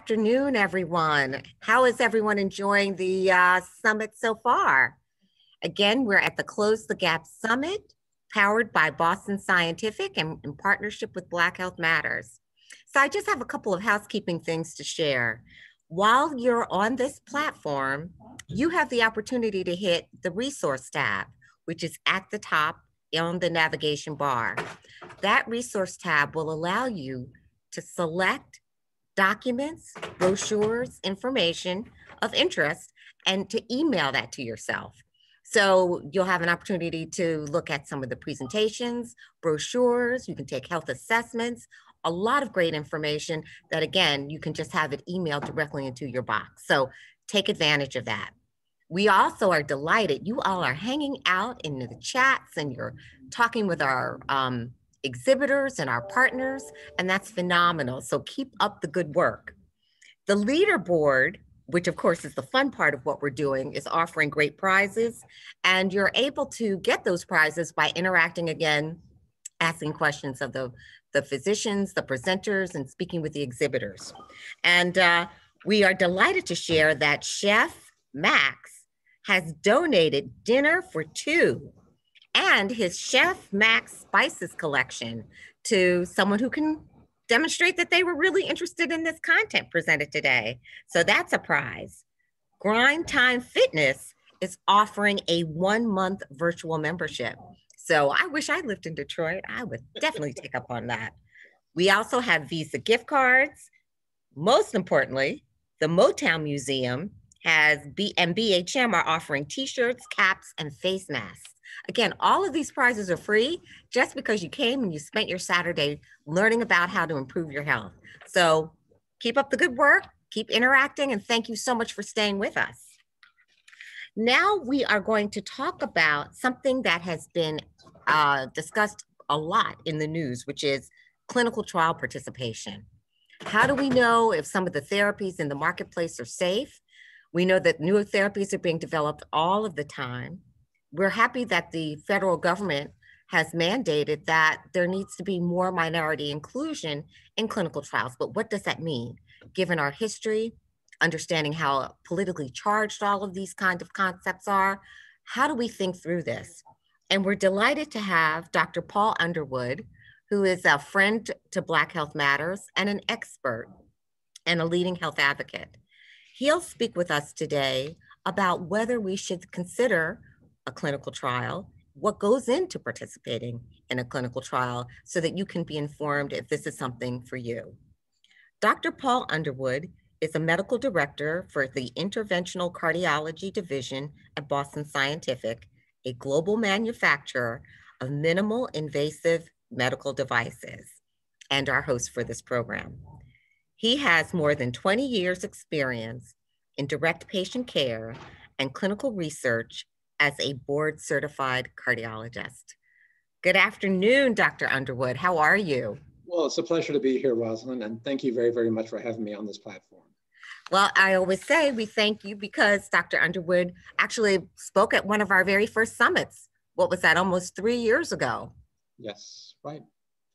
afternoon, everyone. How is everyone enjoying the summit so far? Again, we're at the Close the Gap Summit, powered by Boston Scientific and in partnership with Black Health Matters. So I just have a couple of housekeeping things to share. While you're on this platform, you have the opportunity to hit the resource tab, which is at the top on the navigation bar. That resource tab will allow you to select documents, brochures, information of interest, and to email that to yourself. So you'll have an opportunity to look at some of the presentations, brochures, you can take health assessments, a lot of great information that, again, you can just have it emailed directly into your box. So take advantage of that. We also are delighted. You all are hanging out in the chats and you're talking with our exhibitors and our partners, and that's phenomenal. So keep up the good work. The leaderboard, which of course is the fun part of what we're doing, is offering great prizes, and you're able to get those prizes by interacting again, asking questions of the physicians, the presenters, and speaking with the exhibitors. And we are delighted to share that Chef Max has donated dinner for two and his Chef Max Spices collection to someone who can demonstrate that they were really interested in this content presented today. So that's a prize. Grind Time Fitness is offering a 1-month virtual membership. So I wish I lived in Detroit. I would definitely take up on that. We also have Visa gift cards. Most importantly, the Motown Museum and BHM are offering t-shirts, caps, and face masks. Again, all of these prizes are free just because you came and you spent your Saturday learning about how to improve your health. So keep up the good work, keep interacting, and thank you so much for staying with us. Now we are going to talk about something that has been discussed a lot in the news, which is clinical trial participation. How do we know if some of the therapies in the marketplace are safe? We know that newer therapies are being developed all of the time. We're happy that the federal government has mandated that there needs to be more minority inclusion in clinical trials. But what does that mean? Given our history, understanding how politically charged all of these kinds of concepts are, how do we think through this? And we're delighted to have Dr. Paul Underwood, who is a friend to Black Health Matters and an expert and a leading health advocate. He'll speak with us today about whether we should consider a clinical trial, what goes into participating in a clinical trial so that you can be informed if this is something for you. Dr. Paul Underwood is a medical director for the Interventional Cardiology Division at Boston Scientific, a global manufacturer of minimal invasive medical devices, and our host for this program. He has more than 20 years experience in direct patient care and clinical research as a board-certified cardiologist. Good afternoon, Dr. Underwood. How are you? Well, it's a pleasure to be here, Roslyn, and thank you very, very much for having me on this platform. Well, I always say we thank you because Dr. Underwood actually spoke at one of our very first summits. What was that, almost 3 years ago? Yes, right.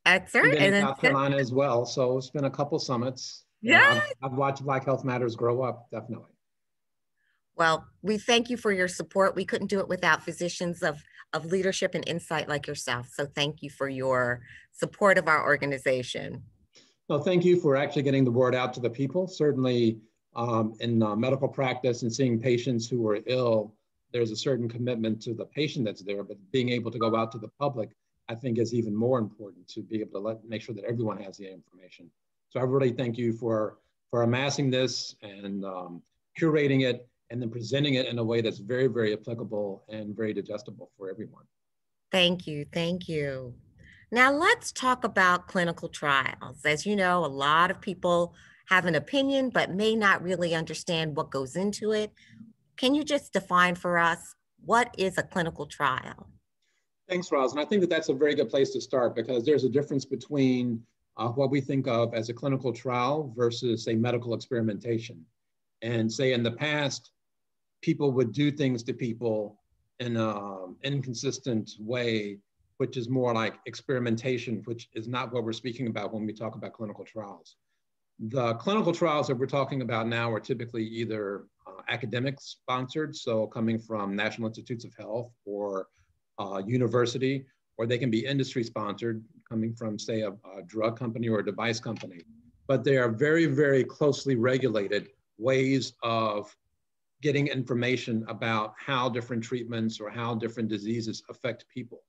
That's right. And in South Carolina as well, so it's been a couple summits. Yeah. I've watched Black Health Matters grow up, definitely. Well, we thank you for your support. We couldn't do it without physicians of leadership and insight like yourself. So thank you for your support of our organization. Well, thank you for actually getting the word out to the people. Certainly in medical practice and seeing patients who are ill, there's a certain commitment to the patient that's there, but being able to go out to the public, I think is even more important to be able to make sure that everyone has the information. So I really thank you for amassing this and curating it, and then presenting it in a way that's very, very applicable and very digestible for everyone. Thank you, thank you. Now let's talk about clinical trials. As you know, a lot of people have an opinion, but may not really understand what goes into it. Can you just define for us, what is a clinical trial? Thanks, Roz. And I think that that's a very good place to start because there's a difference between what we think of as a clinical trial versus a medical experimentation. And say in the past, people would do things to people in an inconsistent way, which is more like experimentation, which is not what we're speaking about when we talk about clinical trials. The clinical trials that we're talking about now are typically either academic sponsored, so coming from National Institutes of Health or university, or they can be industry sponsored, coming from, say, a drug company or a device company. But they are very, very closely regulated ways of getting information about how different treatments or how different diseases affect people.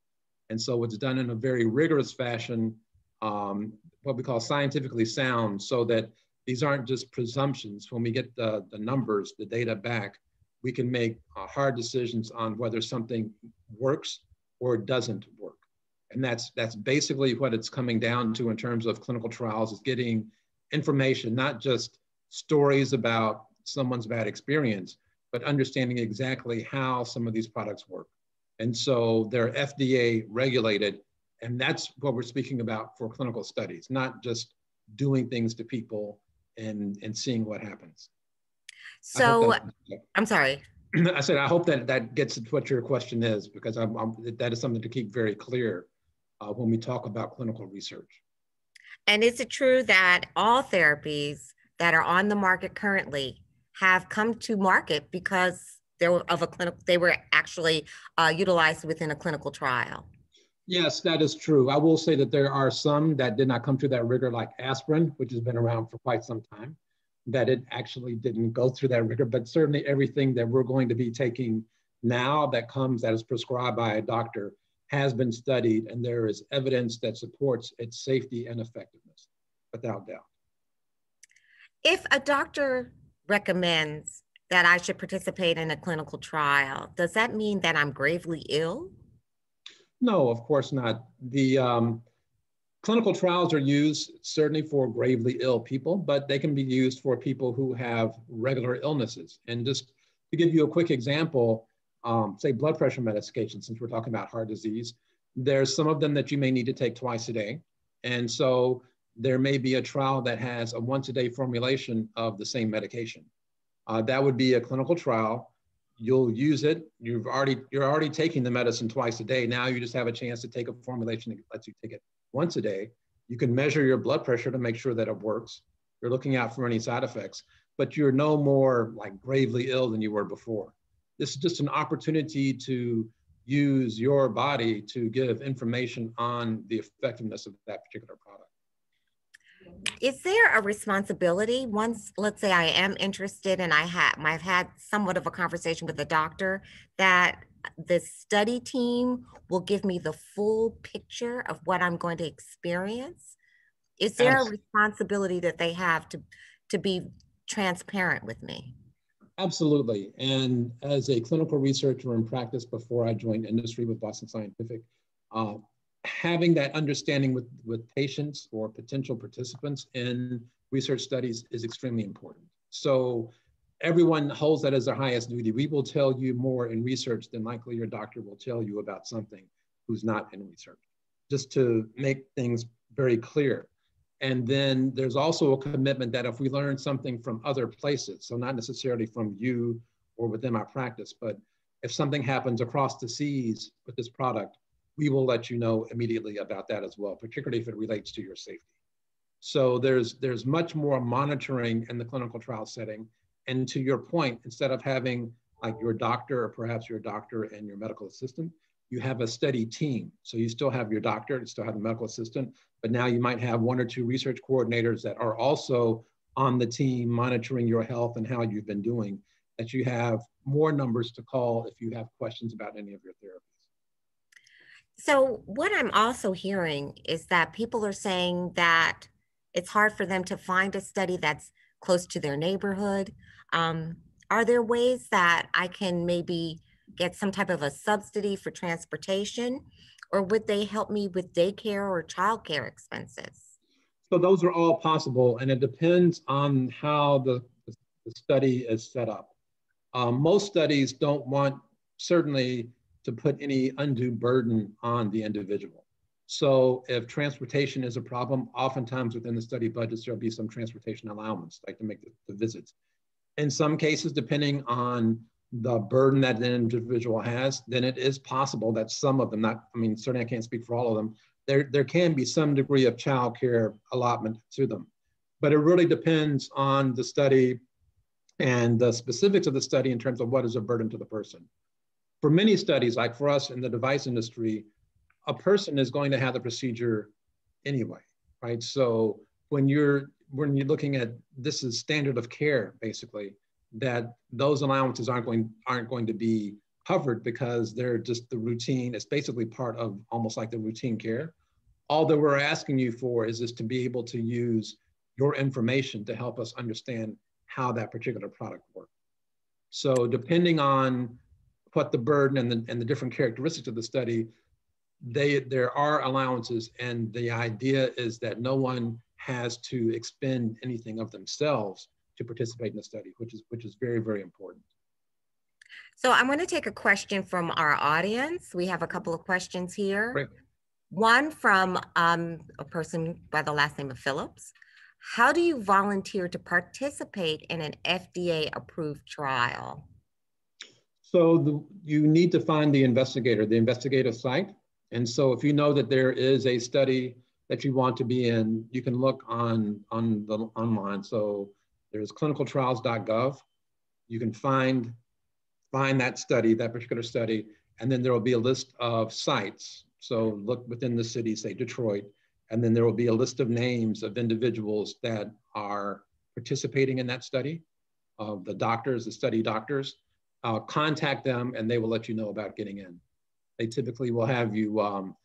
And so it's done in a very rigorous fashion, what we call scientifically sound, so that these aren't just presumptions. When we get the numbers, the data back, we can make hard decisions on whether something works or doesn't work. And that's basically what it's coming down to in terms of clinical trials, is getting information, not just stories about someone's bad experience, but understanding exactly how some of these products work. And so they're FDA regulated, and that's what we're speaking about for clinical studies, not just doing things to people and seeing what happens. So, I'm sorry. I said, I hope that gets at what your question is, because that is something to keep very clear when we talk about clinical research. And is it true that all therapies that are on the market currently have come to market because they were actually utilized within a clinical trial? Yes, that is true. I will say that there are some that did not come through that rigor, like aspirin, which has been around for quite some time, that it actually didn't go through that rigor. But certainly everything that we're going to be taking now that is prescribed by a doctor has been studied, and there is evidence that supports its safety and effectiveness, without doubt. If a doctor recommends that I should participate in a clinical trial, does that mean that I'm gravely ill? No, of course not. The clinical trials are used certainly for gravely ill people, but they can be used for people who have regular illnesses. And just to give you a quick example, say blood pressure medication, since we're talking about heart disease, there's some of them that you may need to take twice a day. And so there may be a trial that has a once-a-day formulation of the same medication. That would be a clinical trial. You'll use it. You're already taking the medicine twice a day. Now you just have a chance to take a formulation that lets you take it once a day. You can measure your blood pressure to make sure that it works. You're looking out for any side effects, but you're no more like gravely ill than you were before. This is just an opportunity to use your body to give information on the effectiveness of that particular product. Is there a responsibility once, let's say I am interested and I've had somewhat of a conversation with the doctor, that the study team will give me the full picture of what I'm going to experience? Is there a responsibility that they have to be transparent with me? Absolutely. And as a clinical researcher in practice before I joined industry with Boston Scientific, having that understanding with patients or potential participants in research studies is extremely important. So everyone holds that as their highest duty. We will tell you more in research than likely your doctor will tell you about something who's not in research, just to make things very clear. And then there's also a commitment that if we learn something from other places, so not necessarily from you or within my practice, but if something happens across the seas with this product, we will let you know immediately about that as well, particularly if it relates to your safety. So there's much more monitoring in the clinical trial setting. And to your point, instead of having like your doctor or perhaps your doctor and your medical assistant, you have a study team. So you still have your doctor, you still have the medical assistant, but now you might have one or two research coordinators that are also on the team monitoring your health and how you've been doing, that you have more numbers to call if you have questions about any of your therapies. So what I'm also hearing is that people are saying that it's hard for them to find a study that's close to their neighborhood. Are there ways that I can maybe get some type of a subsidy for transportation, or would they help me with daycare or childcare expenses? So those are all possible, and it depends on how the study is set up. Most studies don't want, certainly, to put any undue burden on the individual. So if transportation is a problem, oftentimes within the study budgets, there'll be some transportation allowance, like to make the visits. In some cases, depending on the burden that the individual has, then it is possible that some of them, certainly I can't speak for all of them, there can be some degree of childcare allotment to them. But it really depends on the study and the specifics of the study in terms of what is a burden to the person. For many studies, like for us in the device industry, a person is going to have the procedure anyway, right? So when you're looking at this is standard of care, basically, that those allowances aren't going to be covered because they're just the routine. It's basically part of almost like the routine care. All that we're asking you for is to be able to use your information to help us understand how that particular product works. So depending on what the burden and the different characteristics of the study, there are allowances, and the idea is that no one has to expend anything of themselves to participate in the study, which is very, very important. So I'm going to take a question from our audience. We have a couple of questions here. Great. One from a person by the last name of Phillips. How do you volunteer to participate in an FDA-approved trial? So you need to find the investigator, the investigative site. And so if you know that there is a study that you want to be in, you can look online. So there's clinicaltrials.gov. You can find that study, that particular study, and then there will be a list of sites. So look within the city, say Detroit, and then there will be a list of names of individuals that are participating in that study, the doctors, the study doctors. Contact them and they will let you know about getting in. They typically will have you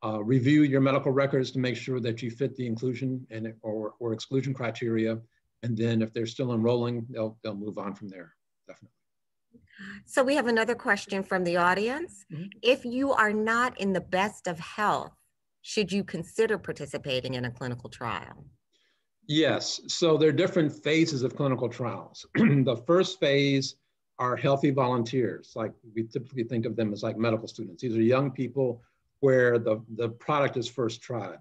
review your medical records to make sure that you fit the inclusion or exclusion criteria. And then if they're still enrolling, they'll move on from there, definitely. So we have another question from the audience. Mm-hmm. If you are not in the best of health, should you consider participating in a clinical trial? Yes, so there are different phases of clinical trials. The first phase are healthy volunteers. Like we typically think of them as like medical students. These are young people where the product is first tried.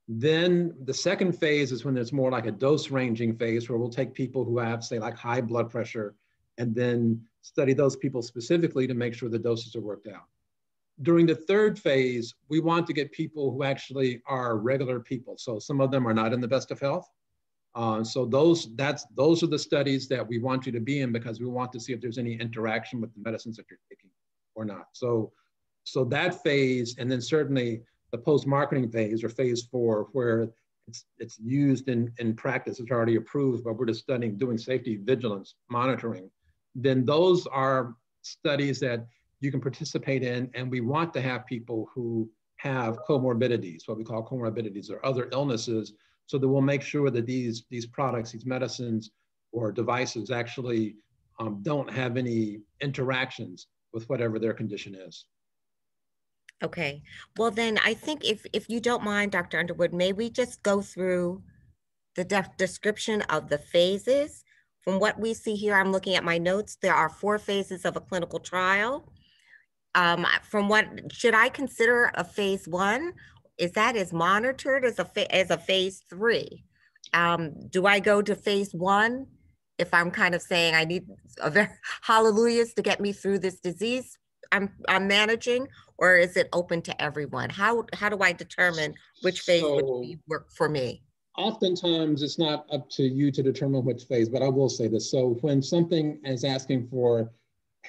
Then the second phase is when there's more like a dose ranging phase where we'll take people who have, say, like high blood pressure and then study those people specifically to make sure the doses are worked out. During the third phase, we want to get people who actually are regular people. So some of them are not in the best of health. So those are the studies that we want you to be in because we want to see if there's any interaction with the medicines that you're taking or not. So that phase, and then certainly the post-marketing phase or phase 4, where it's used in practice, it's already approved, but we're just studying, doing safety vigilance monitoring. Then those are studies that you can participate in, and we want to have people who have comorbidities, what we call comorbidities or other illnesses, so that we'll make sure that these products, these medicines or devices actually don't have any interactions with whatever their condition is. Okay, well then I think if you don't mind, Dr. Underwood, may we just go through the description of the phases. From what we see here, I'm looking at my notes, there are 4 phases of a clinical trial. From what, should I consider a phase 1? Is that as monitored as a phase 3? Do I go to phase 1 if I'm kind of saying I need a very hallelujahs to get me through this disease I'm managing, or is it open to everyone? How do I determine which phase would work for me? Oftentimes it's not up to you to determine which phase, but I will say this. So when something is asking for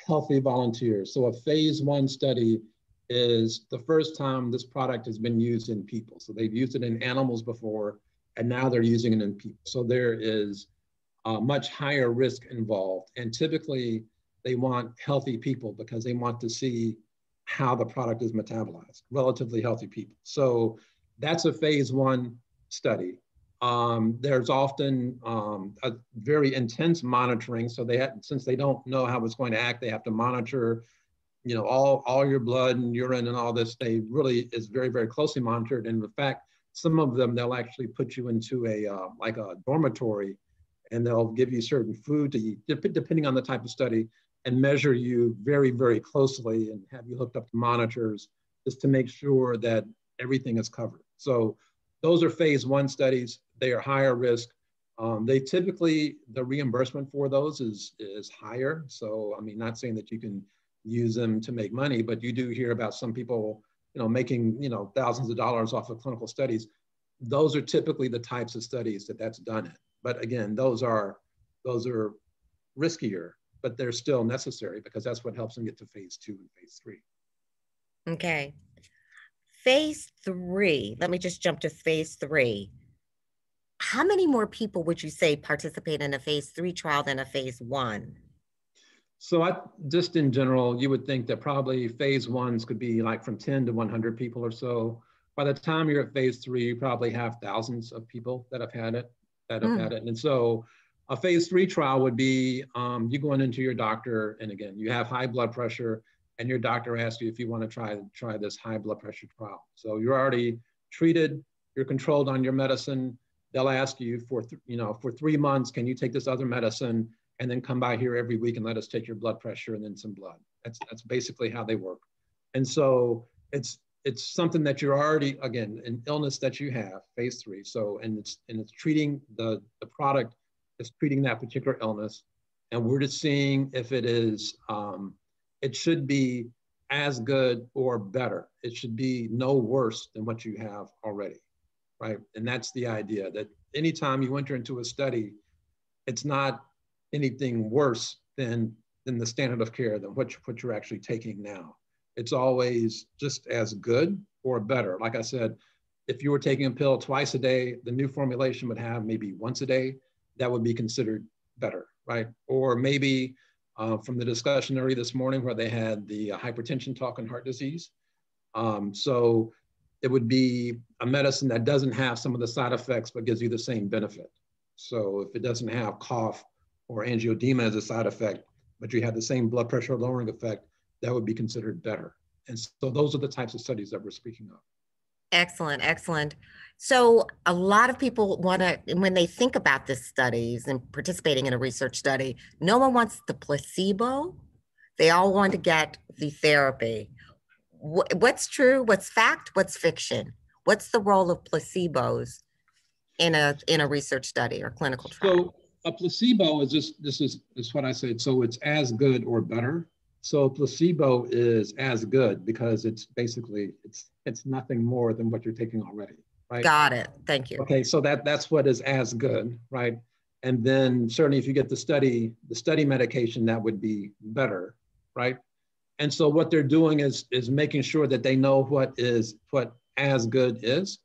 healthy volunteers, so a phase 1 study is the first time this product has been used in people. So they've used it in animals before, and now they're using it in people. So there is a much higher risk involved. And typically they want healthy people because they want to see how the product is metabolized, relatively healthy people. So that's a phase 1 study. There's often a very intense monitoring. So since they don't know how it's going to act, they have to monitor, all your blood and urine and all this. They really is very, very closely monitored. And in fact, some of them, they'll actually put you into like a dormitory, and they'll give you certain food to eat, depending on the type of study, and measure you very, very closely and have you hooked up to monitors just to make sure that everything is covered. So those are phase 1 studies. They are higher risk. They typically, the reimbursement for those is higher. So, I mean, not saying that you can use them to make money, but you do hear about some people, making, thousands of dollars off of clinical studies. those are typically the types of studies that's done in. But again, those are riskier, but they're still necessary because that's what helps them get to phase 2 and phase 3. Okay. Phase 3, let me just jump to phase 3. How many more people would you say participate in a phase 3 trial than a phase 1? So just in general, you would think that probably phase 1s could be like from 10 to 100 people or so. By the time you're at phase 3, you probably have thousands of people that have had it, And so a phase 3 trial would be you going into your doctor, and again, you have high blood pressure, and your doctor asks you if you want to try this high blood pressure trial. So you're already treated, you're controlled on your medicine. They'll ask you for 3 months, can you take this other medicine and then come by here every week and let us take your blood pressure and then some blood. That's basically how they work. And so it's something that you're already, again, an illness that you have, phase 3. So, and it's treating the product is treating that particular illness. And we're just seeing if it is, it should be as good or better. It should be no worse than what you have already, right? And that's the idea, that anytime you enter into a study, it's not anything worse than the standard of care, than what you're actually taking now. It's always just as good or better. Like I said, if you were taking a pill twice a day, the new formulation would have maybe once a day. That would be considered better, right? Or maybe from the discussion earlier this morning where they had the hypertension talk and heart disease. So it would be a medicine that doesn't have some of the side effects, but gives you the same benefit. So if it doesn't have cough or angioedema as a side effect, but you have the same blood pressure lowering effect, that would be considered better. And so those are the types of studies that we're speaking of. Excellent, excellent. So a lot of people want to, when they think about this studies and participating in a research study, no one wants the placebo. They all want to get the therapy. What's true? What's fact? What's fiction? What's the role of placebos in a research study or clinical trial? So a placebo is just, this is what I said. So it's as good or better. So placebo is as good because it's basically, it's nothing more than what you're taking already, right? Got it. Thank you. Okay, so that's what is as good, right? And then certainly if you get the study medication, that would be better, right? And so what they're doing is making sure that they know what as good is,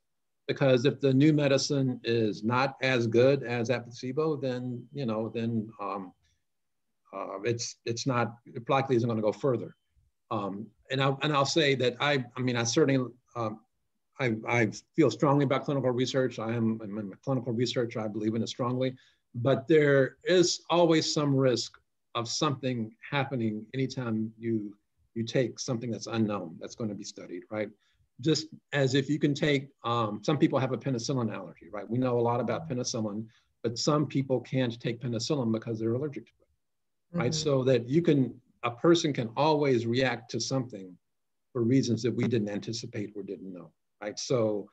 because if the new medicine is not as good as that placebo, then it's not, it likely isn't going to go further. And I'll say that I certainly I feel strongly about clinical research. I'm a clinical researcher. I believe in it strongly, but there is always some risk of something happening anytime you take something that's unknown, that's going to be studied, right? Just as if you can take, some people have a penicillin allergy, right? We know a lot about penicillin, but some people can't take penicillin because they're allergic to it, right? Mm-hmm. So that a person can always react to something for reasons that we didn't anticipate or didn't know, right? So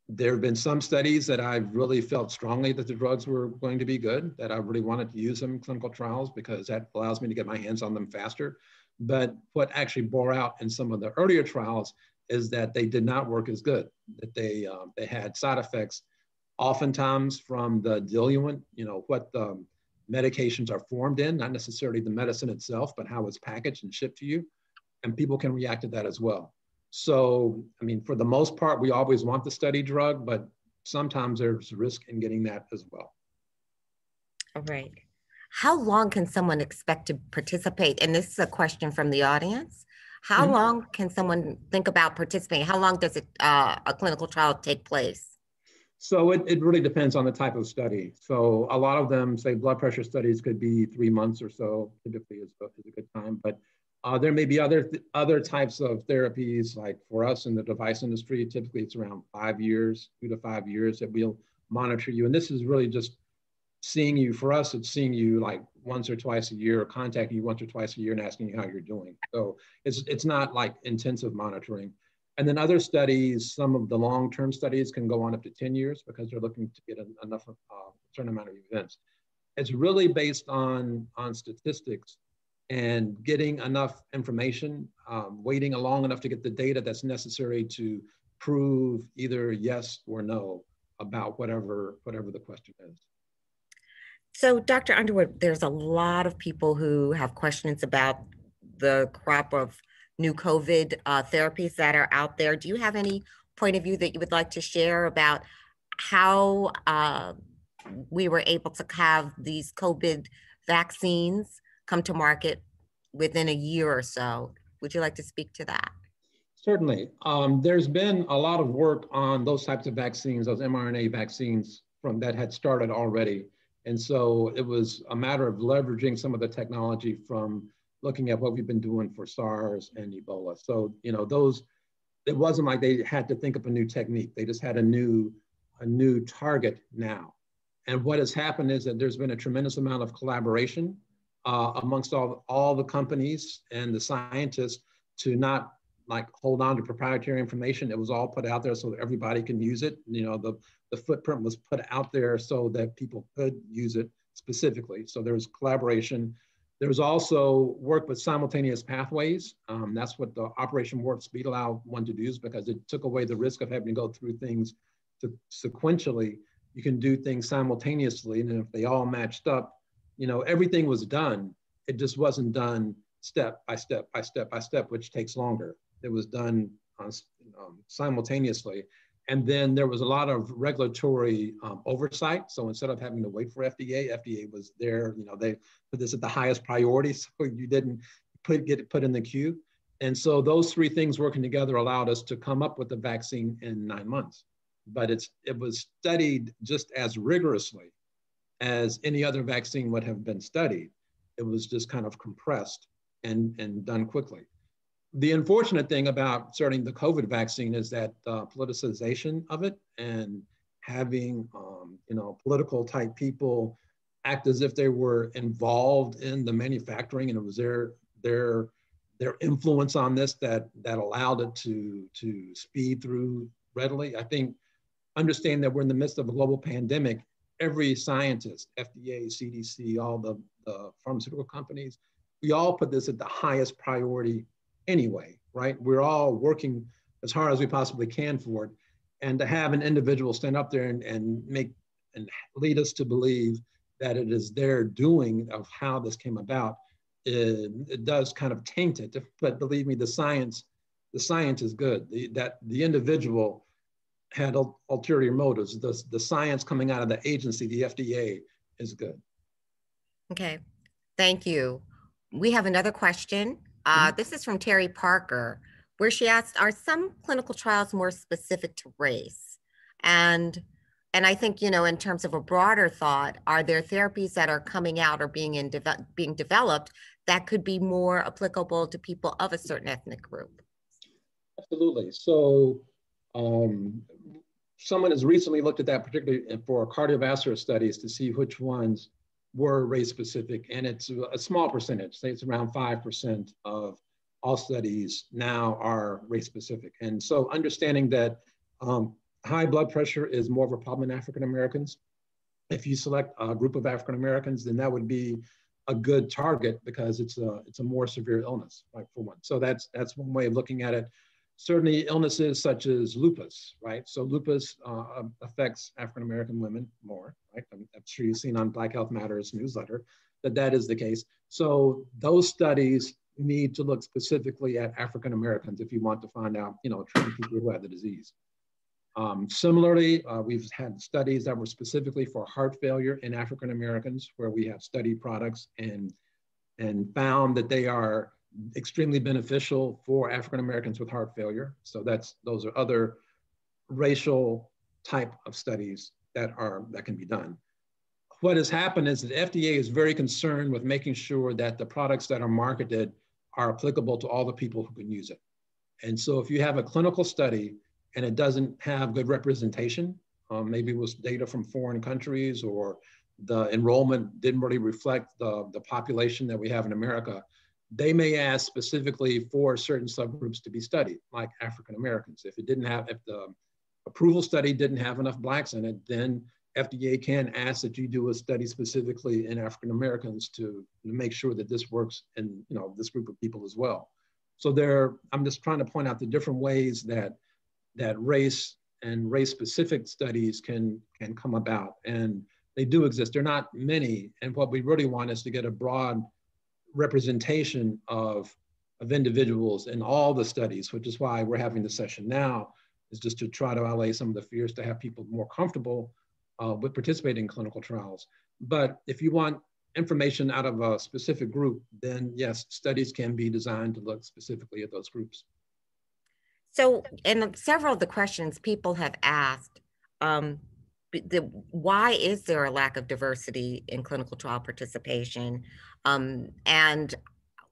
there have been some studies that I've really felt strongly that the drugs were going to be good, that I really wanted to use them in clinical trials because that allows me to get my hands on them faster. But what actually bore out in some of the earlier trials is that they did not work as good, that they had side effects, oftentimes from the diluent, what the medications are formed in, not necessarily the medicine itself, but how it's packaged and shipped to you. And people can react to that as well. So, I mean, for the most part, we always want the study drug, but sometimes there's risk in getting that as well. All right. How long can someone expect to participate? And this is a question from the audience. How long can someone think about participating? How long does a clinical trial take place? So it really depends on the type of study. So a lot of them say blood pressure studies could be 3 months or so, typically is a good time. But there may be other types of therapies, like for us in the device industry, typically it's around 5 years, 2 to 5 years that we'll monitor you. And this is really just seeing you, for us, it's seeing you like once or twice a year, or contacting you once or twice a year and asking you how you're doing. So it's not like intensive monitoring. And then other studies, some of the long-term studies can go on up to 10 years because they're looking to get enough, a certain amount of events. It's really based on statistics and getting enough information, waiting long enough to get the data that's necessary to prove either yes or no about whatever the question is. So, Dr. Underwood, there's a lot of people who have questions about the crop of new COVID therapies that are out there. Do you have any point of view that you would like to share about how we were able to have these COVID vaccines come to market within a year or so? Would you like to speak to that? Certainly. There's been a lot of work on those types of vaccines, those mRNA vaccines that had started already. And so it was a matter of leveraging some of the technology from looking at what we've been doing for SARS and Ebola. So, it wasn't like they had to think up a new technique. They just had a new target now. And what has happened is that there's been a tremendous amount of collaboration amongst all the companies and the scientists to not like hold on to proprietary information. It was all put out there so that everybody can use it. The footprint was put out there so that people could use it specifically. So there was collaboration. There was also work with simultaneous pathways. That's what the Operation Warp Speed allowed one to do, is because it took away the risk of having to go through things sequentially. You can do things simultaneously, and if they all matched up, everything was done. It just wasn't done step by step by step by step, which takes longer. It was done simultaneously. And then there was a lot of regulatory oversight. So instead of having to wait for FDA was there. They put this at the highest priority, so you didn't get it put in the queue. And so those three things working together allowed us to come up with the vaccine in 9 months. But it was studied just as rigorously as any other vaccine would have been studied. It was just kind of compressed and done quickly. The unfortunate thing about starting the COVID vaccine is that politicization of it and having political type people act as if they were involved in the manufacturing, and it was their influence on this that allowed it to speed through readily. I think understanding that we're in the midst of a global pandemic, every scientist, FDA, CDC, all the pharmaceutical companies, we all put this at the highest priority anyway, right? We're all working as hard as we possibly can for it. And to have an individual stand up there and lead us to believe that it is their doing of how this came about, it does kind of taint it. But believe me, the science is good. The individual had ulterior motives. The science coming out of the agency, the FDA, is good. Okay, thank you. We have another question. This is from Terry Parker, where she asked, are some clinical trials more specific to race? And I think, in terms of a broader thought, are there therapies that are coming out or being developed that could be more applicable to people of a certain ethnic group? Absolutely. So someone has recently looked at that, particularly for cardiovascular studies, to see which ones were race specific, and it's a small percentage. Say it's around 5% of all studies now are race specific. And so understanding that high blood pressure is more of a problem in African Americans. If you select a group of African Americans, then that would be a good target because it's a more severe illness, right, for one. So that's one way of looking at it. Certainly illnesses such as lupus, right? So lupus affects African-American women more, right? I'm sure you've seen on Black Health Matters newsletter that is the case. So those studies need to look specifically at African-Americans if you want to find out, treating people who have the disease. Similarly, we've had studies that were specifically for heart failure in African-Americans, where we have studied products and found that they are extremely beneficial for African Americans with heart failure. So those are other racial type of studies that can be done. What has happened is that FDA is very concerned with making sure that the products that are marketed are applicable to all the people who can use it. And so if you have a clinical study and it doesn't have good representation, maybe it was data from foreign countries, or the enrollment didn't really reflect the population that we have in America, they may ask specifically for certain subgroups to be studied, like African Americans. If the approval study didn't have enough Blacks in it, then FDA can ask that you do a study specifically in African Americans to make sure that this works in this group of people as well. So I'm just trying to point out the different ways that that race and race-specific studies can come about. And they do exist. They're not many. And what we really want is to get a broad representation of individuals in all the studies, which is why we're having this session now, is just to try to allay some of the fears, to have people more comfortable with participating in clinical trials. But if you want information out of a specific group, then yes, studies can be designed to look specifically at those groups. So, in several of the questions people have asked, why is there a lack of diversity in clinical trial participation? And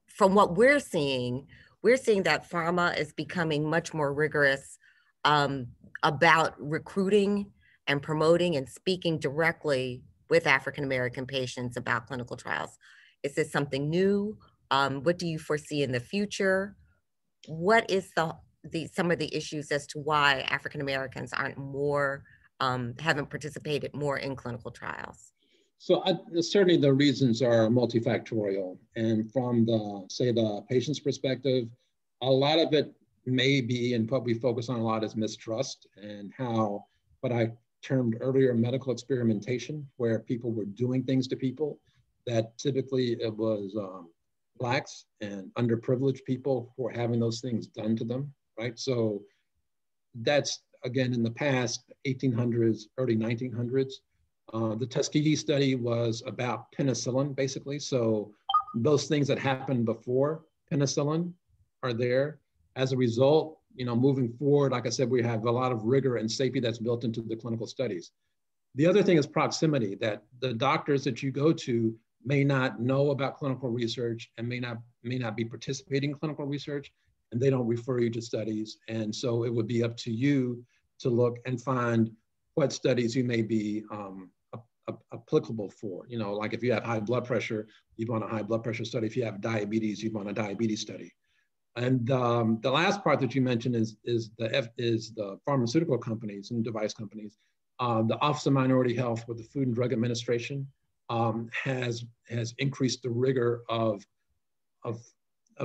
from what we're seeing that pharma is becoming much more rigorous about recruiting and promoting and speaking directly with African-American patients about clinical trials. Is this something new? What do you foresee in the future? What is some of the issues as to why African-Americans aren't more, haven't participated more in clinical trials? So certainly the reasons are multifactorial. And from the patient's perspective, a lot of it may be, and what we focus on a lot is mistrust, and how what I termed earlier medical experimentation, where people were doing things to people that typically it was Blacks and underprivileged people who were having those things done to them, right? So that's, again, in the past, 1800s, early 1900s. The Tuskegee study was about penicillin, basically. So those things that happened before penicillin are there. As a result, moving forward, like I said, we have a lot of rigor and safety that's built into the clinical studies. The other thing is proximity, that the doctors that you go to may not know about clinical research and may not be participating in clinical research, and they don't refer you to studies. And so it would be up to you to look and find what studies you may be applicable for. Like if you have high blood pressure, you'd want a high blood pressure study. If you have diabetes, you'd want a diabetes study. And the last part that you mentioned is the pharmaceutical companies and device companies. The Office of Minority Health with the Food and Drug Administration has increased the rigor of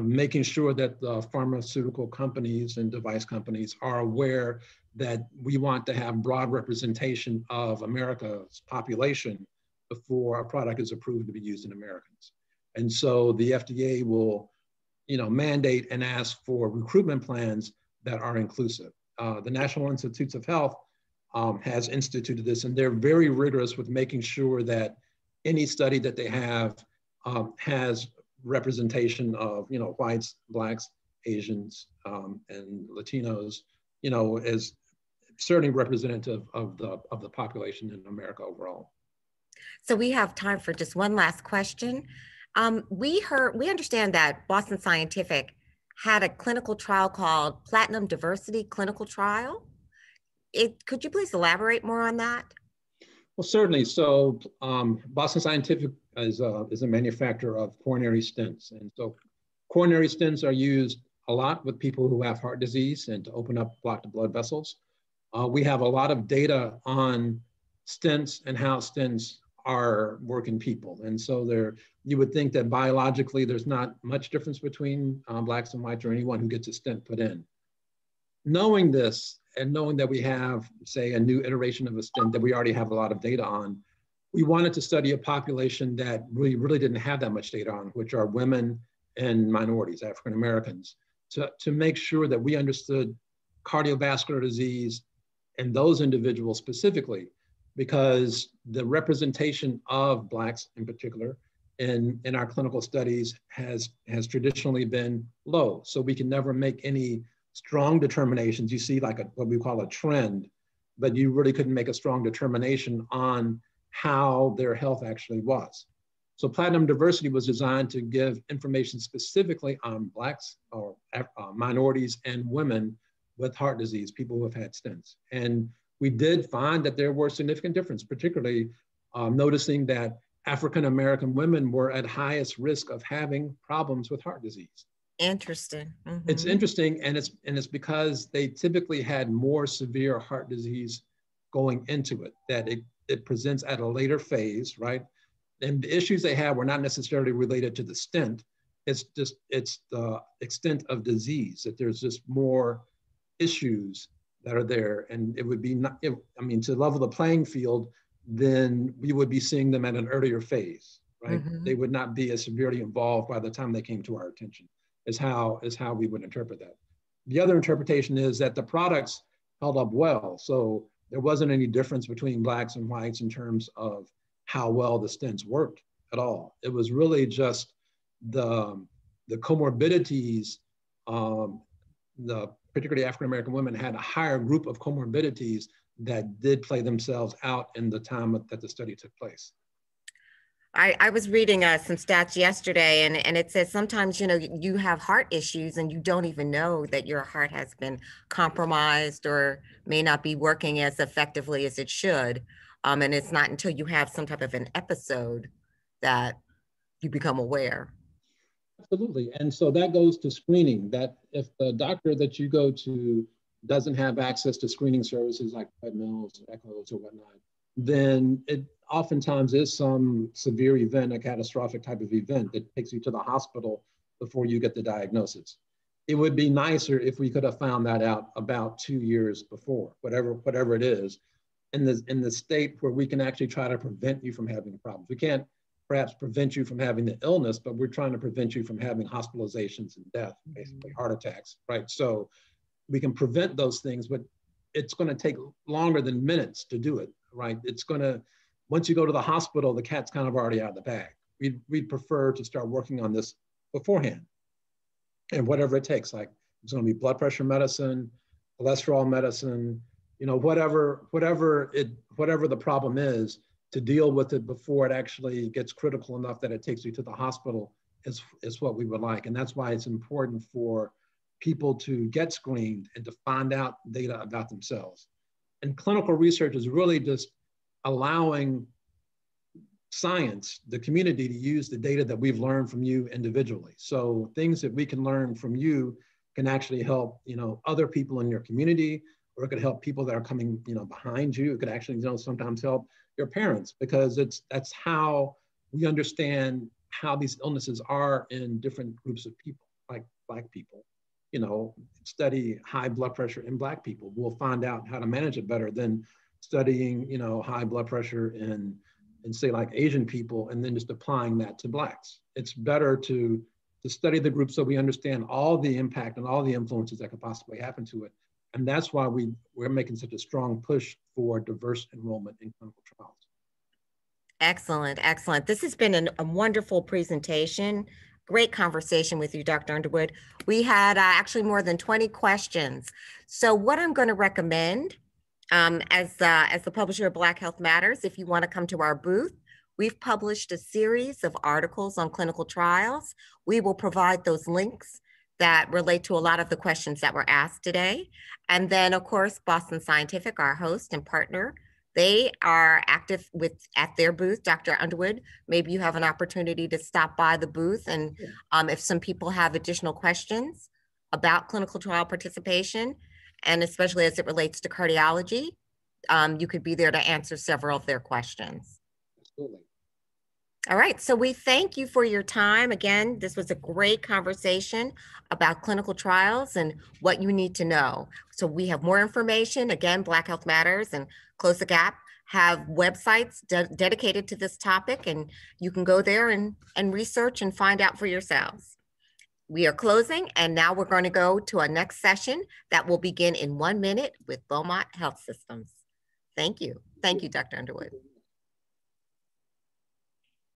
making sure that the pharmaceutical companies and device companies are aware that we want to have broad representation of America's population before a product is approved to be used in Americans. And so the FDA will, mandate and ask for recruitment plans that are inclusive. The National Institutes of Health has instituted this, and they're very rigorous with making sure that any study that they have has representation of, whites, Blacks, Asians, and Latinos, as certainly representative of the population in America overall. So we have time for just one last question. We understand that Boston Scientific had a clinical trial called Platinum Diversity Clinical Trial. Could you please elaborate more on that? Well, certainly. So Boston Scientific is a manufacturer of coronary stents. And so coronary stents are used a lot with people who have heart disease and to open up blocked blood vessels. We have a lot of data on stents and how stents are working people. And so you would think that biologically there's not much difference between Blacks and whites or anyone who gets a stent put in. Knowing this and knowing that we have, say, a new iteration of a stent that we already have a lot of data on, we wanted to study a population that we really didn't have that much data on, which are women and minorities, African Americans, to make sure that we understood cardiovascular disease and those individuals specifically, because the representation of Blacks in particular in our clinical studies has traditionally been low. So we can never make any strong determinations. You see like what we call a trend, but you really couldn't make a strong determination on how their health actually was. So Platinum Diversity was designed to give information specifically on Blacks or minorities and women with heart disease, people who have had stents. And we did find that there were significant differences, particularly noticing that African-American women were at highest risk of having problems with heart disease. Interesting. Mm-hmm. It's interesting, and it's because they typically had more severe heart disease going into it, that it presents at a later phase, right? And the issues they had were not necessarily related to the stent. It's the extent of disease, that there's just more issues that are there. And it would be not, I mean, to level the playing field, then we would be seeing them at an earlier phase, right? Mm-hmm. They would not be as severely involved by the time they came to our attention, is how we would interpret that. The other interpretation is that the products held up well. So there wasn't any difference between blacks and whites in terms of how well the stents worked at all. It was really just the comorbidities, the particularly African-American women had a higher group of comorbidities that did play themselves out in the time that the study took place. I was reading some stats yesterday, and it says sometimes, you have heart issues and you don't even know that your heart has been compromised or may not be working as effectively as it should. And it's not until you have some type of an episode that you become aware. Absolutely. And so that goes to screening, that if the doctor that you go to doesn't have access to screening services like treadmills, echoes, or whatnot, then it oftentimes is some severe event, a catastrophic type of event that takes you to the hospital before you get the diagnosis. It would be nicer if we could have found that out about 2 years before, whatever it is, in the state where we can actually try to prevent you from having problems. We can't perhaps prevent you from having the illness, but we're trying to prevent you from having hospitalizations and death, basically heart attacks, right? So we can prevent those things, but it's going to take longer than minutes to do it, right? It's going to, once you go to the hospital, the cat's kind of already out of the bag. We'd prefer to start working on this beforehand, and whatever it takes, like it's going to be blood pressure medicine, cholesterol medicine, whatever the problem is, to deal with it before it actually gets critical enough that it takes you to the hospital is what we would like. And that's why it's important for people to get screened and to find out data about themselves. And clinical research is really just allowing science, the community, to use the data that we've learned from you individually. So things that we can learn from you can actually help, other people in your community, or it could help people that are coming, behind you. It could actually, sometimes help your parents, because that's how we understand how these illnesses are in different groups of people, like Black people. Study high blood pressure in Black people. We'll find out how to manage it better than studying, high blood pressure in say like Asian people and then just applying that to Blacks. It's better to study the group so we understand all the impact and all the influences that could possibly happen to it. And that's why we're making such a strong push for diverse enrollment in clinical trials. Excellent, excellent. This has been a wonderful presentation. Great conversation with you, Dr. Underwood. We had actually more than 20 questions. So what I'm going to recommend, as the publisher of Black Health Matters, if you want to come to our booth, we've published a series of articles on clinical trials. We will provide those links that relate to a lot of the questions that were asked today. And then, of course, Boston Scientific, our host and partner, they are active at their booth. Dr. Underwood, maybe you have an opportunity to stop by the booth, and if some people have additional questions about clinical trial participation, and especially as it relates to cardiology, you could be there to answer several of their questions. Absolutely. All right, so we thank you for your time. Again, this was a great conversation about clinical trials and what you need to know. So we have more information. Again, Black Health Matters and Close the Gap have websites dedicated to this topic, and you can go there and research and find out for yourselves. We are closing, and now we're going to go to our next session that will begin in 1 minute with Beaumont Health Systems. Thank you. Thank you, Dr. Underwood.